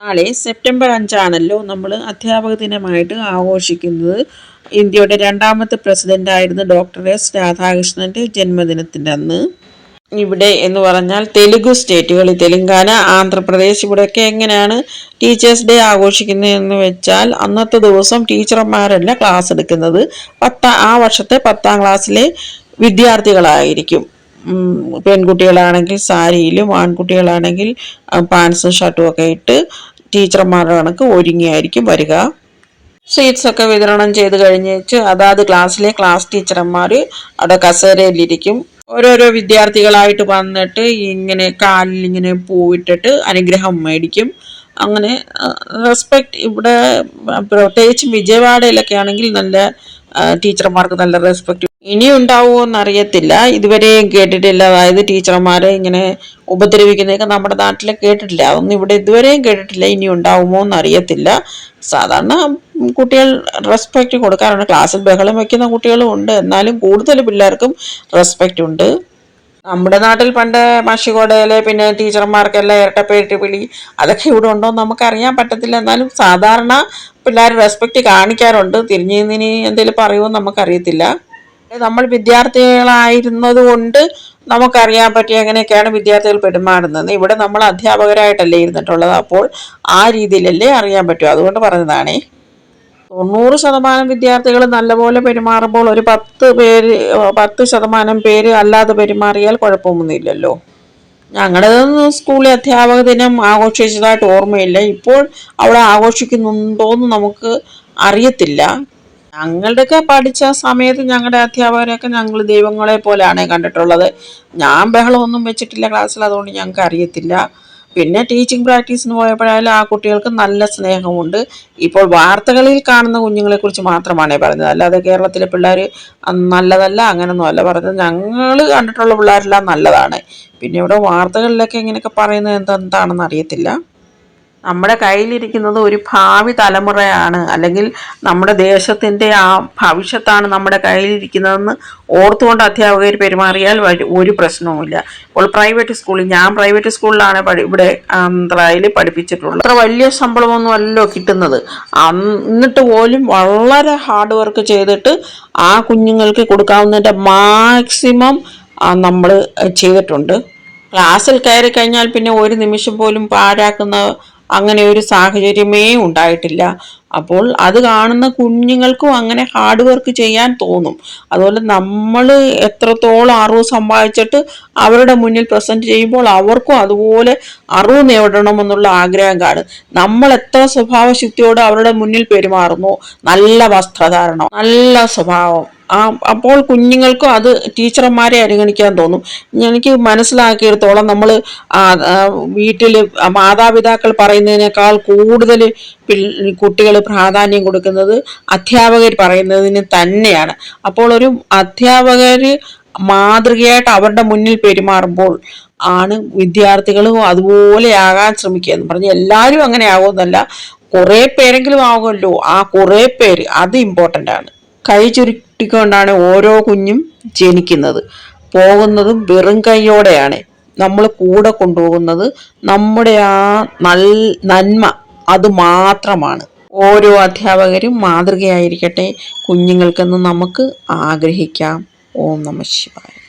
നാളെ സെപ്റ്റംബർ 5 നമ്മൾ അധ്യാപക ദിനമായിട്ട് ആഘോഷിക്കുന്നത്. ഇന്ത്യയുടെ രണ്ടാമത്തെ പ്രസിഡന്റായിരുന്ന ഡോക്ടർ എസ് രാധാകൃഷ്ണന്റെ ജന്മദിനത്തിൻ്റെ അന്ന്. ഇവിടെ എന്ന് പറഞ്ഞാൽ തെലുഗു സ്റ്റേറ്റുകളിൽ തെലുങ്കാന, ആന്ധ്രാപ്രദേശ് ഇവിടെയൊക്കെ എങ്ങനെയാണ് ടീച്ചേഴ്സ് ഡേ ആഘോഷിക്കുന്നതെന്ന് വെച്ചാൽ അന്നത്തെ ദിവസം ടീച്ചർമാരല്ല ക്ലാസ് എടുക്കുന്നത്. ആ വർഷത്തെ 10ാം ക്ലാസ്സിലെ വിദ്യാർത്ഥികളായിരിക്കും. പെൺകുട്ടികളാണെങ്കിൽ സാരിയിലും ആൺകുട്ടികളാണെങ്കിൽ പാൻസും ഷർട്ടും ഒക്കെ ഇട്ട് ടീച്ചർമാരുടെ കണക്ക് ഒരുങ്ങിയായിരിക്കും വരിക. സീറ്റ്സ് ഒക്കെ വിതരണം ചെയ്ത് കഴിഞ്ഞിട്ട് അതാത് ക്ലാസ്സിലെ ക്ലാസ് ടീച്ചർമാർ അവിടെ കസേരയിലിരിക്കും. ഓരോരോ വിദ്യാർത്ഥികളായിട്ട് വന്നിട്ട് ഇങ്ങനെ കാലിൽ ഇങ്ങനെ പൂവിട്ടിട്ട് അനുഗ്രഹം മേടിക്കും. അങ്ങനെ റെസ്പെക്ട് ഇവിടെ പ്രത്യേകിച്ചും വിജയവാഡയിലൊക്കെ ആണെങ്കിൽ നല്ല ടീച്ചർമാർക്ക് നല്ല റെസ്പെക്ട് ഇനി ഉണ്ടാവുമോ എന്നറിയത്തില്ല. ഇതുവരെയും കേട്ടിട്ടില്ല. അതായത് ടീച്ചർമാരെ ഇങ്ങനെ ഉപദ്രവിക്കുന്നതൊക്കെ നമ്മുടെ നാട്ടിൽ കേട്ടിട്ടില്ല. അതൊന്നും ഇവിടെ ഇതുവരെയും കേട്ടിട്ടില്ല. ഇനി ഉണ്ടാവുമോ എന്നറിയത്തില്ല. സാധാരണ കുട്ടികൾ റെസ്പെക്റ്റ് കൊടുക്കാറുണ്ട്. ക്ലാസ്സിൽ ബഹളം വയ്ക്കുന്ന കുട്ടികളും ഉണ്ട്. എന്നാലും കൂടുതൽ പിള്ളേർക്കും റെസ്പെക്റ്റ് ഉണ്ട്. നമ്മുടെ നാട്ടിൽ പണ്ട് മഷികോടയിലെ പിന്നെ ടീച്ചർമാർക്കെല്ലാം ഇരട്ടപ്പേരിട്ട് വിളി അതൊക്കെ ഇവിടെ ഉണ്ടോ എന്ന് നമുക്കറിയാൻ പറ്റത്തില്ല. എന്നാലും സാധാരണ പിള്ളേർ റെസ്പെക്റ്റ് കാണിക്കാറുണ്ട്. തിരിഞ്ഞു എന്തെങ്കിലും പറയുമോ നമുക്കറിയത്തില്ല. നമ്മൾ വിദ്യാർത്ഥികളായിരുന്നത് കൊണ്ട് നമുക്കറിയാൻ പറ്റി എങ്ങനെയൊക്കെയാണ് വിദ്യാർത്ഥികൾ പെരുമാറുന്നത്. ഇവിടെ നമ്മൾ അധ്യാപകരായിട്ടല്ലേ ഇരുന്നിട്ടുള്ളത്. അപ്പോൾ ആ രീതിയിലല്ലേ അറിയാൻ പറ്റൂ. അതുകൊണ്ട് പറഞ്ഞതാണേ. 90% വിദ്യാർത്ഥികൾ നല്ലപോലെ പെരുമാറുമ്പോൾ ഒരു 10% പേര് അല്ലാതെ പെരുമാറിയാൽ കുഴപ്പമൊന്നുമില്ലല്ലോ. ഞങ്ങളുടെ സ്കൂളിൽ അധ്യാപക ദിനം ആഘോഷിച്ചതായിട്ട് ഓർമ്മയില്ല. ഇപ്പോൾ അവിടെ ആഘോഷിക്കുന്നുണ്ടോയെന്ന് നമുക്ക് അറിയത്തില്ല. ഞങ്ങളുടെയൊക്കെ പഠിച്ച സമയത്ത് ഞങ്ങളുടെ അധ്യാപകരെയൊക്കെ ഞങ്ങൾ ദൈവങ്ങളെ പോലെയാണ് കണ്ടിട്ടുള്ളത്. ഞാൻ ബഹളമൊന്നും വെച്ചിട്ടില്ല ക്ലാസ്സിൽ, അതുകൊണ്ട് ഞങ്ങൾക്ക് അറിയത്തില്ല. പിന്നെ ടീച്ചിങ് പ്രാക്ടീസിന് പോയപ്പോഴായാലും ആ കുട്ടികൾക്ക് നല്ല സ്നേഹമുണ്ട്. ഇപ്പോൾ വാർത്തകളിൽ കാണുന്ന കുഞ്ഞുങ്ങളെക്കുറിച്ച് മാത്രമാണ് പറഞ്ഞത്, അല്ലാതെ കേരളത്തിലെ പിള്ളേർ നല്ലതല്ല അങ്ങനെയൊന്നും അല്ല പറഞ്ഞത്. ഞങ്ങൾ കണ്ടിട്ടുള്ള പിള്ളേരെല്ലാം നല്ലതാണ്. പിന്നെ ഇവിടെ വാർത്തകളിലൊക്കെ ഇങ്ങനെയൊക്കെ പറയുന്നത് എന്താണെന്ന് അറിയത്തില്ല. നമ്മുടെ കയ്യിലിരിക്കുന്നത് ഒരു ഭാവി തലമുറയാണ്, അല്ലെങ്കിൽ നമ്മുടെ ദേശത്തിൻ്റെ ആ ഭവിഷ്യത്താണ് നമ്മുടെ കയ്യിലിരിക്കുന്നതെന്ന് ഓർത്തുകൊണ്ട് അധ്യാപകർ പെരുമാറിയാൽ ഒരു പ്രശ്നവുമില്ല. ഇപ്പോൾ ഞാൻ പ്രൈവറ്റ് സ്കൂളിലാണ് ഇവിടെ ആന്ധ്രയിൽ പഠിപ്പിച്ചിട്ടുള്ളത്. അത്ര വലിയ ശമ്പളമൊന്നും അല്ലല്ലോ കിട്ടുന്നത്. എന്നിട്ട് പോലും വളരെ ഹാർഡ് വർക്ക് ചെയ്തിട്ട് ആ കുഞ്ഞുങ്ങൾക്ക് കൊടുക്കാവുന്നതിൻ്റെ മാക്സിമം നമ്മൾ ചെയ്തിട്ടുണ്ട്. ക്ലാസ്സിൽ കയറി കഴിഞ്ഞാൽ പിന്നെ ഒരു നിമിഷം പോലും പാഴാക്കുന്ന അങ്ങനെ ഒരു സാഹചര്യമേ ഉണ്ടായിട്ടില്ല. അപ്പോൾ അത് കാണുന്ന കുഞ്ഞുങ്ങൾക്കും അങ്ങനെ ഹാർഡ് വർക്ക് ചെയ്യാൻ തോന്നും. അതുപോലെ നമ്മൾ എത്രത്തോളം അറിവ് സമ്പാദിച്ചിട്ട് അവരുടെ മുന്നിൽ പ്രസൻറ്റ് ചെയ്യുമ്പോൾ അവർക്കും അതുപോലെ അറിവ് നേടണമെന്നുള്ള ആഗ്രഹം കാണും. നമ്മൾ എത്ര സ്വഭാവശുദ്ധിയോടെ അവരുടെ മുന്നിൽ പെരുമാറുന്നു, നല്ല വസ്ത്രധാരണം, നല്ല സ്വഭാവം, അപ്പോൾ കുഞ്ഞുങ്ങൾക്കും അത് ടീച്ചർമാരെ അനുഗണിക്കാൻ തോന്നും. എനിക്ക് മനസ്സിലാക്കിയെടുത്തോളം നമ്മൾ വീട്ടിൽ മാതാപിതാക്കൾ പറയുന്നതിനേക്കാൾ കൂടുതൽ കുട്ടികൾ പ്രാധാന്യം കൊടുക്കുന്നത് അധ്യാപകർ പറയുന്നതിന് തന്നെയാണ്. അപ്പോൾ ഒരു അധ്യാപകർ മാതൃകയായിട്ട് അവരുടെ മുന്നിൽ പെരുമാറുമ്പോൾ ആണ് വിദ്യാർത്ഥികളും അതുപോലെ ആകാൻ ശ്രമിക്കുക. എന്ന് പറഞ്ഞാൽ എല്ലാവരും അങ്ങനെ ആകുമെന്നല്ല, കുറേ പേരെങ്കിലും ആകുമല്ലോ. ആ കുറേ പേര് അത് ഇമ്പോർട്ടൻ്റ് ആണ്. കൈ ചുരുട്ടിക്കൊണ്ടാണ് ഓരോ കുഞ്ഞും ജനിക്കുന്നത്. പോകുന്നതും വെറും കൈയോടെയാണ്. നമ്മൾ കൂടെ കൊണ്ടുപോകുന്നത് നമ്മുടെ ആ നന്മ അത് മാത്രമാണ്. ഓരോ അധ്യാപകരും മാതൃകയായിരിക്കട്ടെ കുഞ്ഞുങ്ങൾക്കെന്ന് നമുക്ക് ആഗ്രഹിക്കാം. ഓം നമഃ ശിവായ.